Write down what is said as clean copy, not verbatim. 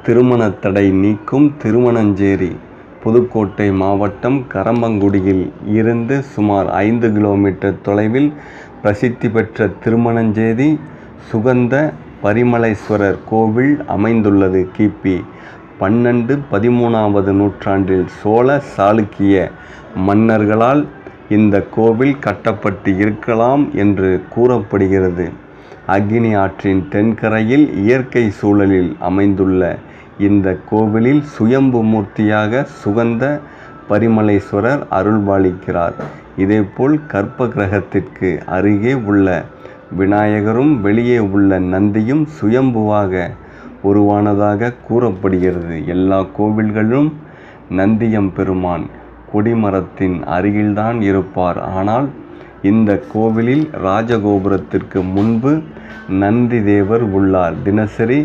திருமண தடை நீக்கும் திருமணஞ்சேரி. புதுக்கோட்டை மாவட்டம் கறம்பக்குடியில் இருந்து சுமார் 5 கிலோமீட்டர் தொலைவில் பிரசித்தி பெற்ற திருமணஞ்சேரி சுகந்த பரிமளேஸ்வரர் கோவில் அமைந்துள்ளது. கிபி 12-13வது நூற்றாண்டில் சோழ சாளுக்கிய மன்னர்களால் இந்த கோவில் கட்டப்பட்டு இருக்கலாம் என்று கூறப்படுகிறது. அக்கினி ஆற்றின் தென்கரையில் இயற்கை சூழலில் அமைந்துள்ள இந்த கோவிலில் சுயம்பு மூர்த்தியாக சுகந்த பரிமளேஸ்வரர் அருள்பாலிக்கிறார். இதேபோல் கர்ப்ப கிரகத்திற்கு அருகே உள்ள விநாயகரும் வெளியே உள்ள நந்தியும் சுயம்புவாக உருவானதாக கூறப்படுகிறது. எல்லா கோவில்களிலும் நந்தியம்பெருமான் கொடிமரத்தின் அருகில்தான் இருப்பார். ஆனால் இந்த கோவிலில் ராஜகோபுரத்திற்கு முன்பு நந்தி தேவர் உள்ளார். தினசரி